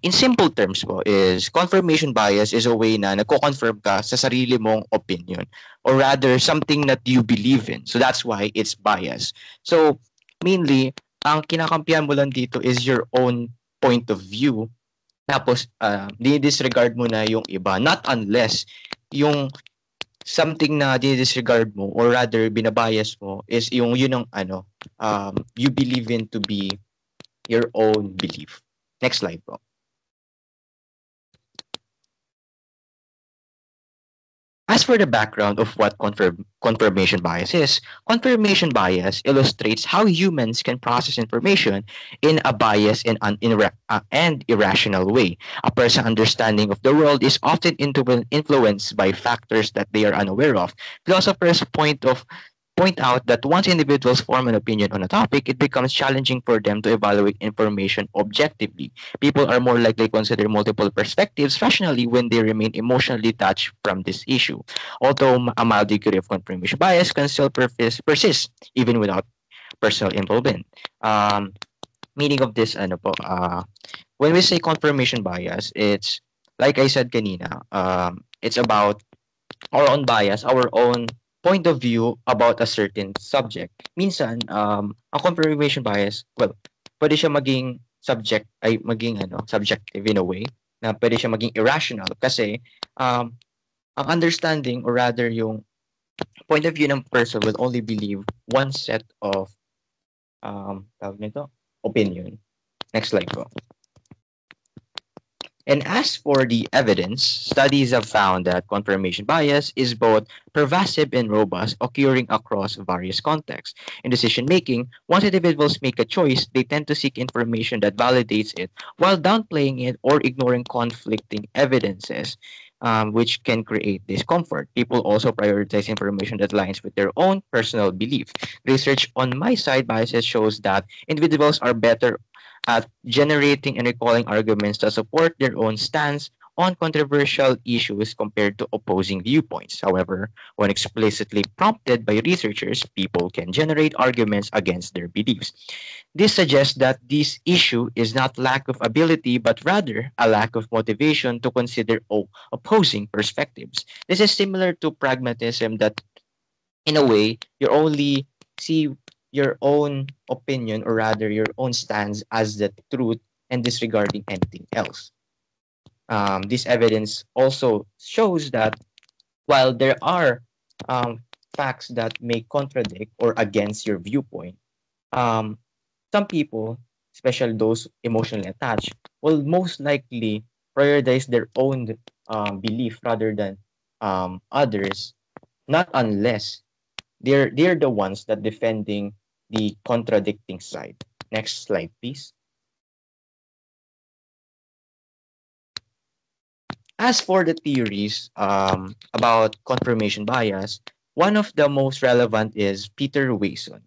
In simple terms po, is confirmation bias is a way na nagko-confirm ka sa sarili mong opinion or rather something that you believe in. So that's why it's bias. So mainly, ang kinakampihan mo lang dito is your own point of view. Tapos, disregard mo na yung iba. Not unless yung something na disregard mo or rather binabias mo is yung yun ang you believe in to be your own belief. Next slide po. As for the background of what confirmation bias is, confirmation bias illustrates how humans can process information in a biased and irrational way. A person's understanding of the world is often influenced by factors that they are unaware of. Philosophers point out that once individuals form an opinion on a topic, it becomes challenging for them to evaluate information objectively. People are more likely to consider multiple perspectives rationally when they remain emotionally detached from this issue. Although a mild degree of confirmation bias can still persist even without personal involvement. Meaning of this, when we say confirmation bias, it's like I said kanina, it's about our own bias, our own point of view about a certain subject. Minsan, ang confirmation bias, well, pwede siya maging subjective in a way, na pwede siya maging irrational kasi ang understanding or rather yung point of view ng person will only believe one set of tawag nito, opinion. Next slide po. And as for the evidence, studies have found that confirmation bias is both pervasive and robust, occurring across various contexts. In decision making, once individuals make a choice, they tend to seek information that validates it while downplaying it or ignoring conflicting evidences. Which can create discomfort. People also prioritize information that aligns with their own personal belief. Research on my side biases shows that individuals are better at generating and recalling arguments that support their own stance on controversial issues compared to opposing viewpoints. However, when explicitly prompted by researchers, people can generate arguments against their beliefs. This suggests that this issue is not lack of ability, but rather a lack of motivation to consider opposing perspectives. This is similar to pragmatism that, in a way, you only see your own opinion or rather your own stance as the truth and disregarding anything else. This evidence also shows that while there are facts that may contradict or against your viewpoint, um, some people, especially those emotionally attached, will most likely prioritize their own belief rather than others, not unless they're the ones that defending the contradicting side. Next slide, please. As for the theories about confirmation bias, one of the most relevant is Peter Wason.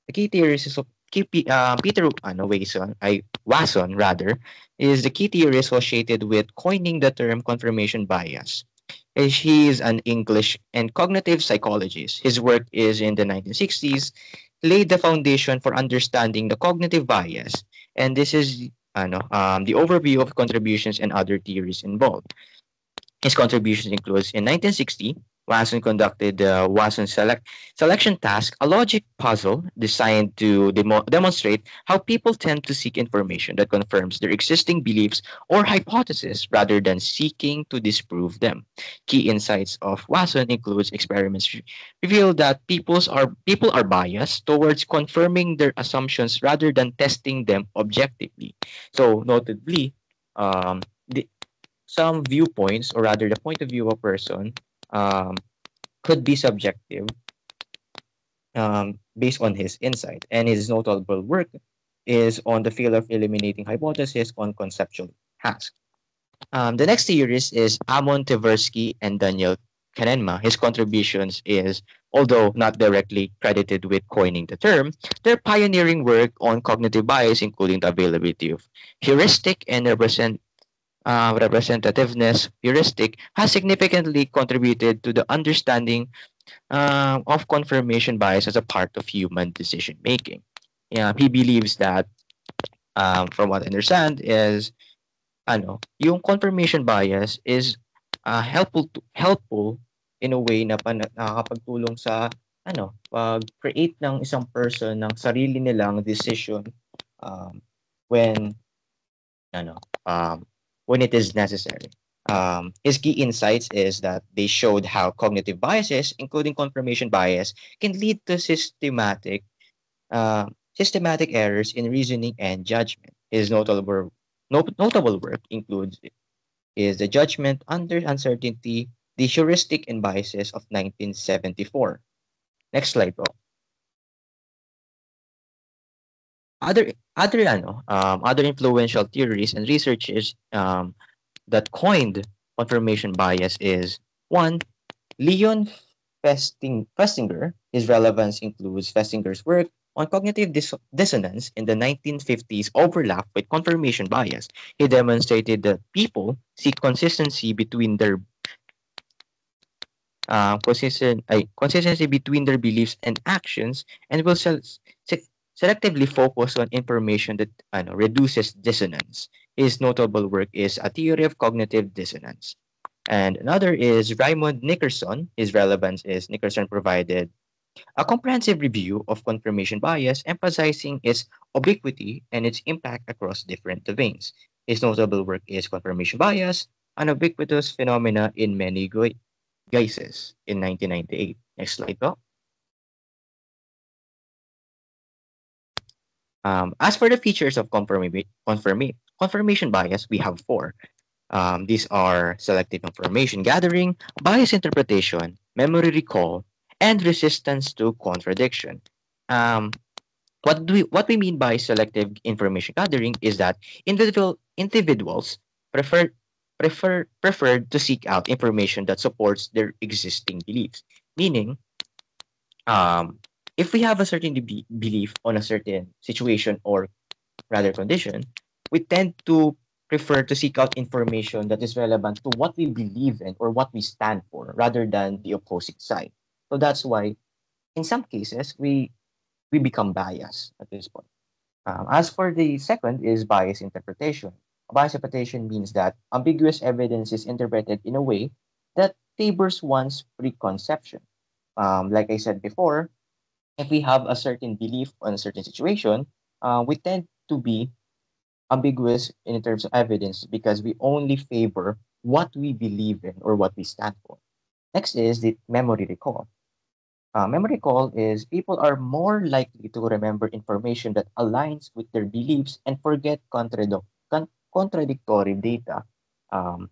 The key theories is Peter Wasson rather, is the key theory associated with coining the term confirmation bias. He is an English and cognitive psychologist. His work is in the 1960s, laid the foundation for understanding the cognitive bias. And this is the overview of contributions and other theories involved. His contributions includes in 1960, Watson conducted the Watson selection task, a logic puzzle designed to demonstrate how people tend to seek information that confirms their existing beliefs or hypotheses rather than seeking to disprove them. Key insights of Watson includes experiments reveal that people are biased towards confirming their assumptions rather than testing them objectively. So, notably, um, the, some viewpoints, or rather the point of view of a person, um, could be subjective based on his insight. And his notable work is on the field of eliminating hypotheses on conceptual tasks. The next series is Amon Tversky and Daniel Kahneman. His contributions is, although not directly credited with coining the term, their pioneering work on cognitive bias, including the availability of heuristic and representativeness heuristic, has significantly contributed to the understanding of confirmation bias as a part of human decision making. Yeah, he believes that, from what I understand, is yung confirmation bias is helpful in a way na nakakapagtulong sa pag-create ng isang person ng sarili nilang decision um, when ano when it is necessary. His key insights is that they showed how cognitive biases, including confirmation bias, can lead to systematic errors in reasoning and judgment. His notable work includes is The Judgment Under Uncertainty, The Heuristic and Biases of 1974. Next slide po. Other influential theories and researchers that coined confirmation bias is one, Leon Festinger. His relevance includes Festinger's work on cognitive dissonance in the 1950s overlap with confirmation bias. He demonstrated that people seek consistency between their beliefs and actions, and will selectively focus on information that reduces dissonance. His notable work is A Theory of Cognitive Dissonance. And another is Raymond Nickerson. His relevance is Nickerson provided a comprehensive review of confirmation bias, emphasizing its ubiquity and its impact across different domains. His notable work is Confirmation Bias, an ubiquitous phenomena in many guises in 1998. Next slide po. As for the features of confirmation bias, we have four. These are selective information gathering, bias interpretation, memory recall, and resistance to contradiction. Um, what we mean by selective information gathering is that individuals prefer preferred to seek out information that supports their existing beliefs. Meaning, um, if we have a certain belief on a certain situation or rather condition, we tend to prefer to seek out information that is relevant to what we believe in or what we stand for rather than the opposing side. So that's why in some cases we become biased at this point. As for the second is bias interpretation. Bias interpretation means that ambiguous evidence is interpreted in a way that favors one's preconception. Like I said before, if we have a certain belief on a certain situation, we tend to be ambiguous in terms of evidence because we only favor what we believe in or what we stand for. Next is the memory recall. Memory recall is people are more likely to remember information that aligns with their beliefs and forget contradictory data. Um,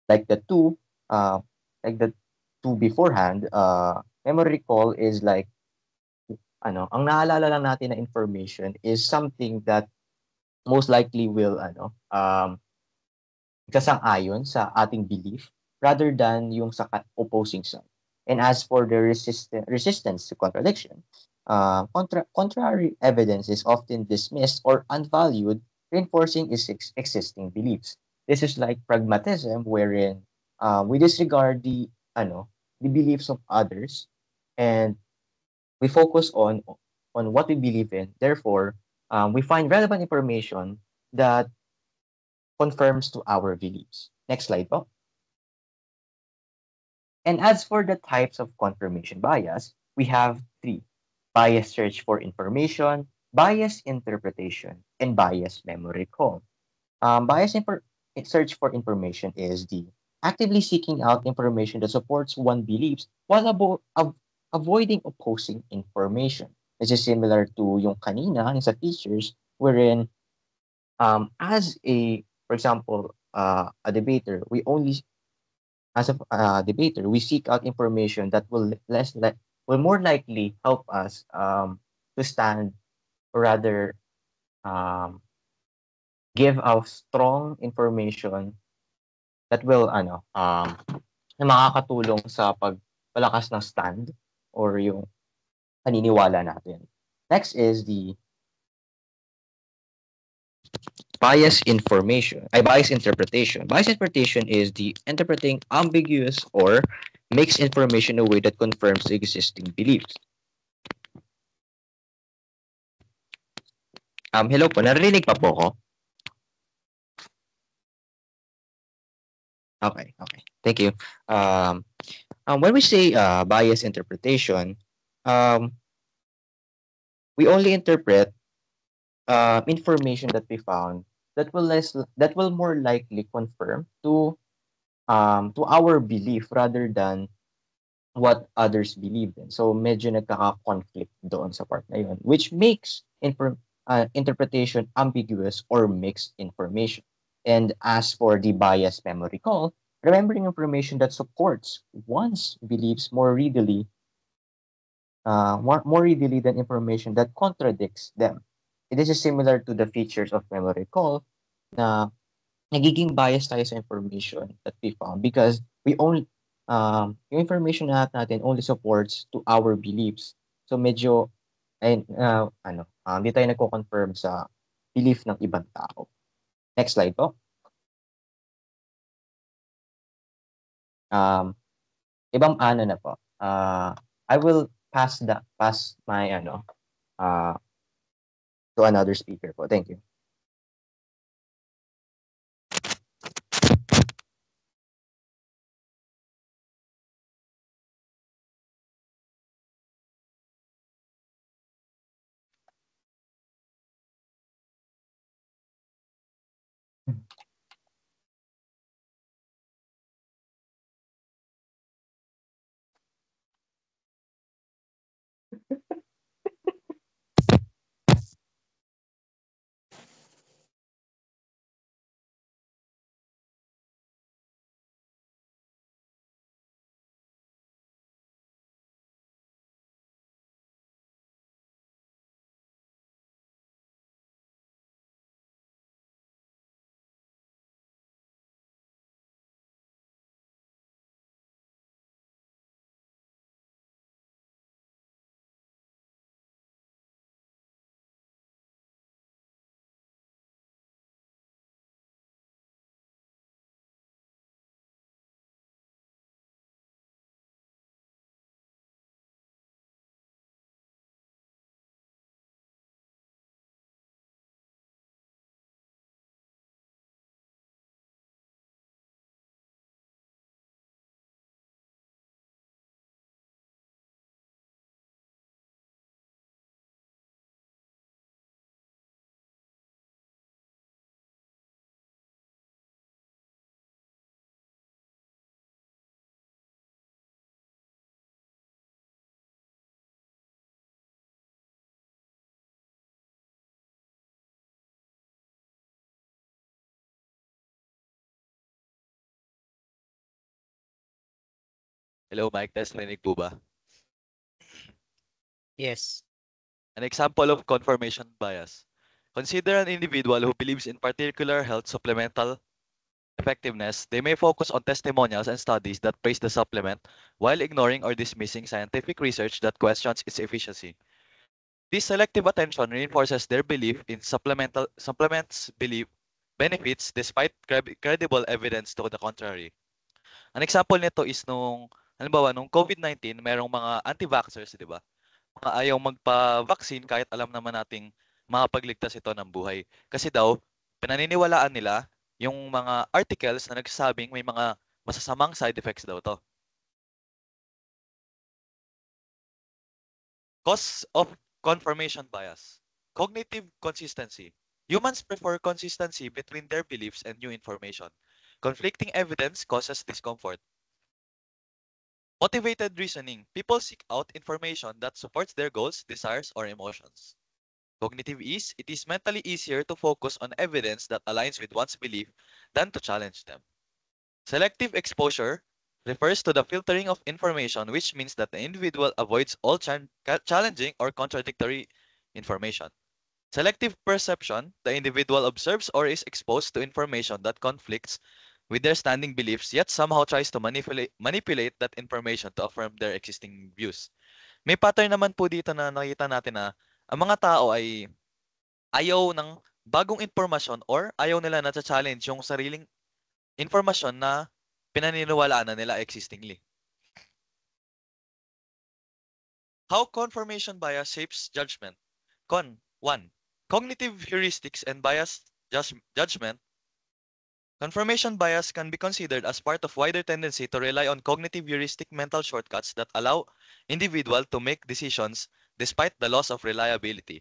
like the two, uh, like the two beforehand, memory recall is like ang naalala lang natin na information is something that most likely will kasang-ayon sa ating belief rather than yung sa opposing side. And as for the resistance to contradiction, contrary evidence is often dismissed or unvalued, reinforcing its existing beliefs. This is like pragmatism, wherein we disregard the beliefs of others, and we focus on what we believe in. Therefore, we find relevant information that confirms to our beliefs. Next slide po. And as for the types of confirmation bias, we have three: bias search for information, bias interpretation, and bias memory recall. Search for information is the actively seeking out information that supports one beliefs while avoiding opposing information. This is similar to yung kanina, yung sa teachers, wherein as a, for example, a debater, as a debater, we seek out information that will more likely help us to stand, or rather give out strong information that will na makakatulong sa pagpalakas ng stand or yung paniniwala natin. Next is the bias interpretation. Bias interpretation is the interpreting ambiguous or mixed information in a way that confirms the existing beliefs. Hello po, narinig pa po ko? Okay. Thank you. When we say bias interpretation, we only interpret information that we found that will more likely confirm to our belief rather than what others believe in. So medyo nagkaka-conflict doon sa part na yun, which makes interpretation ambiguous or mixed information. And as for the bias memory recall, remembering information that supports one's beliefs more readily than information that contradicts them. This is similar to the features of memory recall na nagiging bias tayo sa information that we found because we only yung information natin only supports to our beliefs. So medyo hindi tayo nagko-confirm sa belief ng ibang tao. Next slide po. Ibang na po. I will pass my to another speaker po. Thank you. Hello, Mike. Test narinig po ba? Yes. An example of confirmation bias. Consider an individual who believes in particular health supplemental effectiveness. They may focus on testimonials and studies that praise the supplement while ignoring or dismissing scientific research that questions its efficacy. This selective attention reinforces their belief in supplements benefits despite credible evidence to the contrary. An example nito is halimbawa, nung COVID-19, merong mga anti-vaxxers, di ba? Mga ayaw magpa-vaccine kahit alam naman nating makapagligtas ito ng buhay. Kasi daw, pinaniniwalaan nila yung mga articles na nagsasabing may mga masasamang side effects daw to. Cause of confirmation bias. Cognitive consistency. Humans prefer consistency between their beliefs and new information. Conflicting evidence causes discomfort. Motivated reasoning. People seek out information that supports their goals, desires, or emotions. Cognitive ease. It is mentally easier to focus on evidence that aligns with one's belief than to challenge them. Selective exposure refers to the filtering of information, which means that the individual avoids all challenging or contradictory information. Selective perception, the individual observes or is exposed to information that conflicts with their standing beliefs, yet somehow tries to manipulate that information to affirm their existing views. May pattern naman po dito na nakita natin na ang mga tao ay ayaw ng bagong impormasyon or ayaw nila na challenge yung sariling informasyon na pinaniniwalaan na nila existingly. How confirmation bias shapes judgment. 1. Cognitive heuristics and biased judgment. Confirmation bias can be considered as part of wider tendency to rely on cognitive heuristic mental shortcuts that allow individual to make decisions despite the loss of reliability.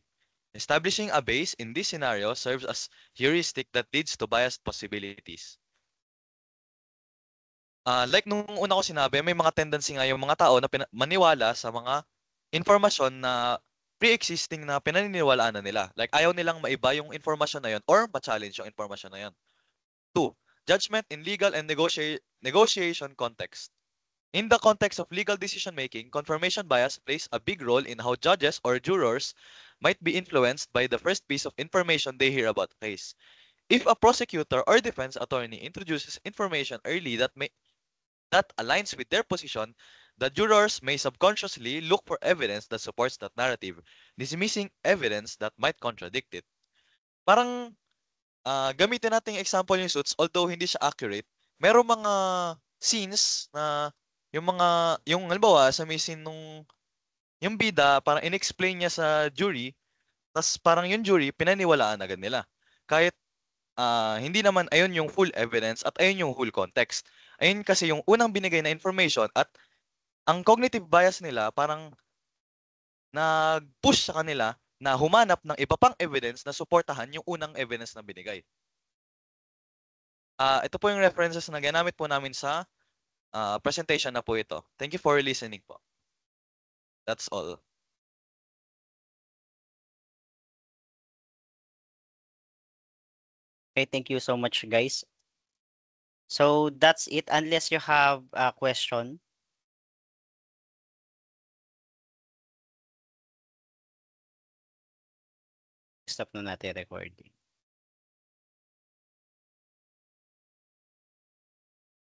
Establishing a base in this scenario serves as heuristic that leads to biased possibilities. Like nung una ko sinabi, may mga tendency nga yung mga tao na maniwala sa mga informasyon na pre-existing na pinaniniwalaan na nila. Like ayaw nilang maiba yung informasyon na yun or ma-challenge yung informasyon na yun. 2. Judgment in legal and negotiation context. In the context of legal decision-making, confirmation bias plays a big role in how judges or jurors might be influenced by the first piece of information they hear about a case. If a prosecutor or defense attorney introduces information early that aligns with their position, the jurors may subconsciously look for evidence that supports that narrative, dismissing evidence that might contradict it. Parang gamitin natin yung example yung Suits, although hindi siya accurate, merong mga scenes na yung halimbawa sa may scene nung yung bida, parang inexplain niya sa jury, tas parang yung jury, pinaniwalaan agad nila. Kahit hindi naman ayun yung full evidence at ayun yung full context. Ayun kasi yung unang binigay na information at ang cognitive bias nila parang nag-push sa kanila na humanap ng iba pang evidence na suportahan yung unang evidence na binigay. Ito po yung references na ginamit po namin sa presentation na po ito. Thank you for listening po. That's all. Okay, thank you so much, guys. So that's it. Unless you have a question. Stop na natin recording.